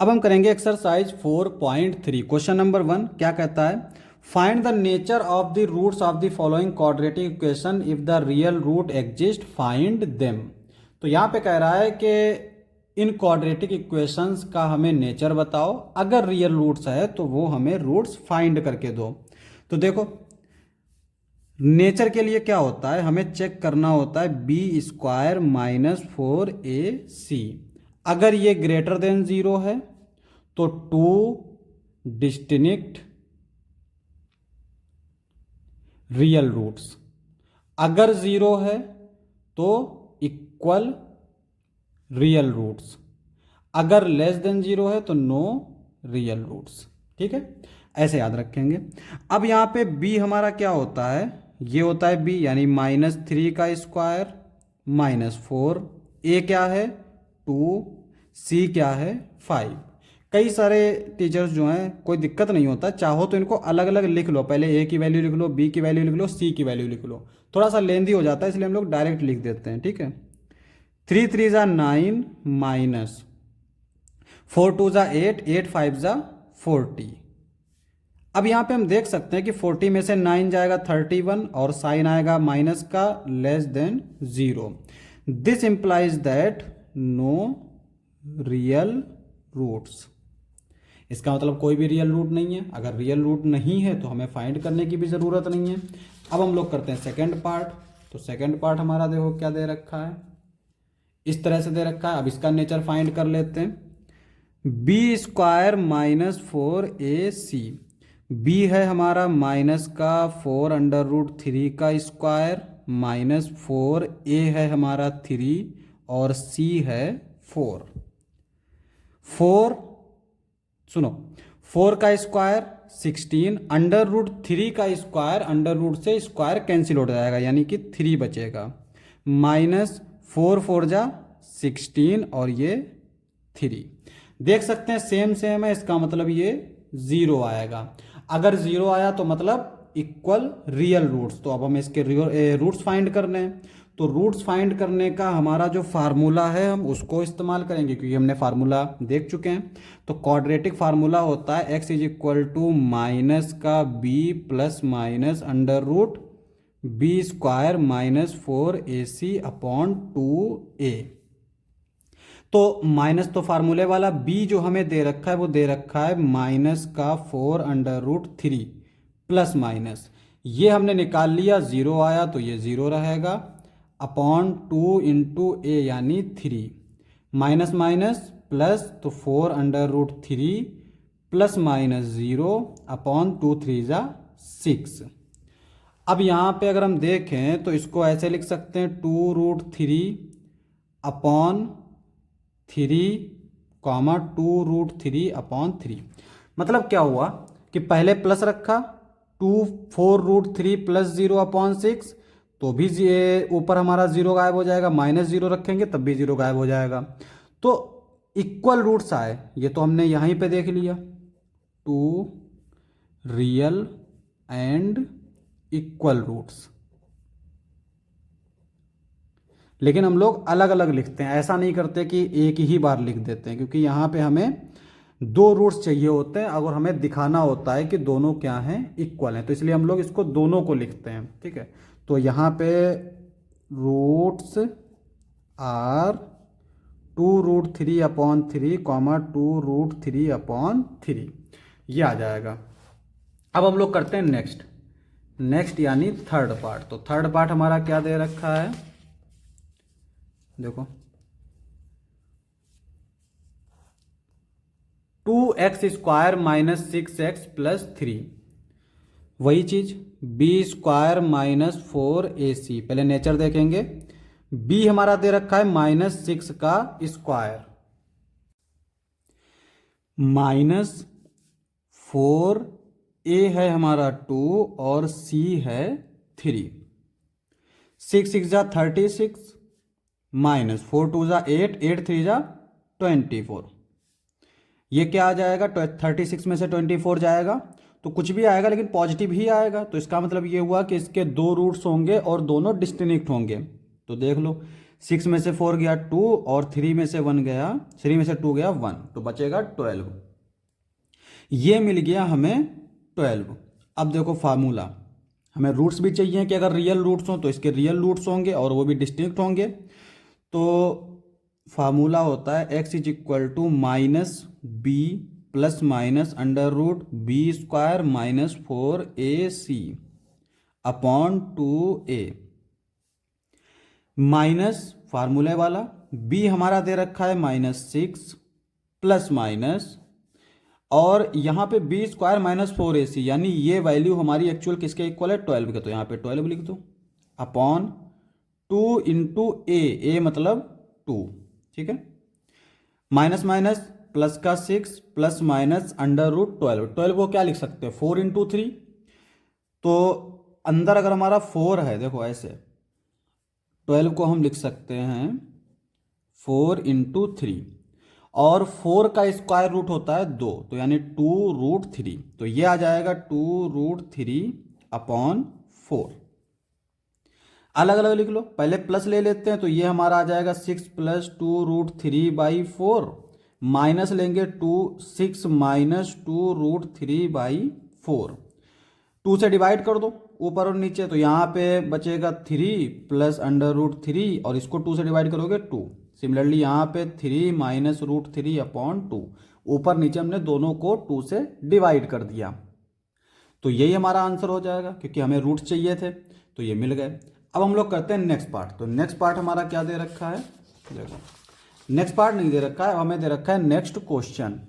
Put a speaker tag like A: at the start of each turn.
A: अब हम करेंगे एक्सरसाइज 4.3। क्वेश्चन नंबर 1 क्या कहता है, find the nature of the roots of the following quadratic equation if the real root exist find them. तो यहाँ पे कह रहा है कि इन क्वाड्रेटिक इक्वेशंस का हमें नेचर बताओ, अगर रियल रूट्स है तो वो हमें रूट्स फाइंड करके दो। तो देखो नेचर के लिए क्या होता है, हमें चेक करना होता है बी स्क्वायर माइनस 4ac। अगर ये ग्रेटर देन 0 है तो टू डिस्टिंक्ट रियल रूट्स, अगर 0 है तो इक्वल रियल रूट्स, अगर लेस देन 0 है तो नो रियल रूट्स। ठीक है, ऐसे याद रखेंगे। अब यहाँ पे b हमारा क्या होता है, ये होता है b यानी -3 का स्क्वायर -4, a क्या है 2, c क्या है 5। कई सारे टीचर्स जो हैं कोई दिक्कत नहीं होता, चाहो तो इनको अलग अलग लिख लो, पहले a की वैल्यू लिख लो, b की वैल्यू लिख लो, c की वैल्यू लिख लो, थोड़ा सा लेंदी हो जाता है इसलिए हम लोग डायरेक्ट लिख देते हैं। ठीक है, 3 3 ज़ा 9 माइनस 4 2 ज़ा 8 8 5 ज़ा 40। अब यहाँ पे हम देख सकते हैं कि 40 में से 9 जाएगा 31 और साइन आएगा माइनस का less than 0। This implies that no real roots. इसका मतलब कोई भी रियल रूट नहीं है। अगर रियल रूट नहीं है तो हमें फाइंड करने की भी ज़रूरत नहीं है। अब हम लोग करते हैं सेकेंड पार्ट। तो सेकेंड पार्ट हमारा देखो क्या दे रखा है, इस तरह से दे रखा है। अब इसका नेचर फाइंड कर लेते हैं। B square minus 4ac, b है हमारा माइनस का 4√3 का स्क्वायर माइनस 4a है हमारा 3 और c है 4। 4 सुनो, 4 का स्क्वायर 16, √3 का स्क्वायर अंडर रूट से स्क्वायर कैंसिल हो जाएगा यानी कि 3 बचेगा, माइनस 4 4 जा 16 और ये 3। देख सकते हैं सेम सेम है, इसका मतलब ये 0 आएगा। अगर 0 आया तो मतलब इक्वल रियल रूट्स। तो अब हमें इसके रूट्स फाइंड करने हैं। तो रूट्स फाइंड करने का हमारा जो फार्मूला है हम उसको इस्तेमाल करेंगे, क्योंकि हमने फार्मूला देख चुके हैं। तो क्वाड्रेटिक फार्मूला होता है x is equal to minus का b plus minus under root b square minus 4ac upon 2a। तो माइनस तो फार्मूले वाला, b जो हमें दे रखा है वो दे रखा है माइनस का 4√3 प्लस माइनस, ये हमने निकाल लिया, 0 आया तो ये 0 रहेगा, अपॉन 2 इंटू ए यानी 3, माइनस माइनस प्लस तो 4√3 प्लस माइनस 0 अपॉन 2 3 ज़ा 6। अब यहाँ पे अगर हम देखें तो इसको ऐसे लिख सकते हैं 2√3 अपॉन 3 कॉमा 2√3 अपॉन 3। मतलब क्या हुआ कि पहले प्लस रखा 4√3 प्लस 0 अपॉन 6, तो भी ऊपर हमारा 0 गायब हो जाएगा, माइनस 0 रखेंगे तब भी 0 गायब हो जाएगा। तो इक्वल रूट्स आए, ये तो हमने यहीं पे देख लिया, 2 रियल एंड इक्वल रूट्स। लेकिन हम लोग अलग अलग लिखते हैं, ऐसा नहीं करते कि एक ही बार लिख देते हैं, क्योंकि यहाँ पे हमें 2 रूट्स चाहिए होते हैं और हमें दिखाना होता है कि दोनों क्या हैं, इक्वल हैं। तो इसलिए हम लोग इसको दोनों को लिखते हैं। ठीक है, तो यहाँ पे roots are 2√3 upon 3 comma 2√3 upon 3, ये आ जाएगा। अब हम लोग करते हैं नेक्स्ट यानी थर्ड पार्ट। तो थर्ड पार्ट हमारा क्या दे रखा है, देखो 2x square minus 6x plus 3, वही चीज b स्क्वायर माइनस 4ac। पहले नेचर देखेंगे, b हमारा दे रखा है -6 का स्क्वायर, -4a है हमारा 2 और c है 3, 6 6 जा 36 माइनस 4 2 जा 8 8 3 जा 24। ये क्या आ जाएगा, 36 में से 24 जाएगा तो कुछ भी आएगा लेकिन पॉजिटिव ही आएगा। तो इसका मतलब ये हुआ कि इसके 2 रूट्स होंगे और दोनों डिस्टिंक्ट होंगे। तो देख लो 6 में से 4 गया 2 और 3 में से 1 गया, 3 में से 2 गया 1, तो बचेगा 12। ये मिल गया हमें 12। अब देखो फार्मूला, हमें रूट्स भी चाहिए कि अगर रियल रूट्स हों तो इसके रियल रूट्स होंगे और वो भी डिस्टिंक्ट होंगे। तो फार्मूला होता है x is equal to minus B plus minus under root B square minus 4ac upon 2a। Minus फार्मूले वाला, b हमारा दे रखा है -6 प्लस माइनस, और यहाँ पे बी स्क्वायर माइनस 4ac, यानी ये वैल्यू हमारी एक्चुअल किसके इक्वल है, 12 के। तो यहाँ पे 12 लिख दो अपॉन 2 इंटू ए मतलब 2, ठीक है। माइनस माइनस प्लस का 6 प्लस माइनस अंडर रूट 12, 12 को क्या लिख सकते हैं 4 इंटू 3। तो अंदर अगर हमारा 4 है, देखो ऐसे 12 को हम लिख सकते हैं 4 इंटू 3, और 4 का स्क्वायर रूट होता है 2, तो यानी 2√3, तो ये आ जाएगा 2√3 अपॉन 4। अलग अलग लिख लो, पहले प्लस ले लेते हैं, तो ये हमारा आ जाएगा 6 प्लस 2√3/4, माइनस लेंगे 6 माइनस 2√3/4, 2 से डिवाइड कर दो ऊपर और नीचे, तो यहाँ पे बचेगा 3 प्लस अंडर√3, और इसको 2 से डिवाइड करोगे 2। सिमिलरली यहाँ पे 3 माइनस √3 अपॉन 2, ऊपर नीचे हमने दोनों को 2 से डिवाइड कर दिया। तो यही हमारा आंसर हो जाएगा, क्योंकि हमें रूट चाहिए थे, तो ये मिल गए। अब हम लोग करते हैं नेक्स्ट पार्ट। तो नेक्स्ट पार्ट हमारा क्या दे रखा है, देखो नेक्स्ट पार्ट नहीं दे रखा है, हमें दे रखा है नेक्स्ट क्वेश्चन।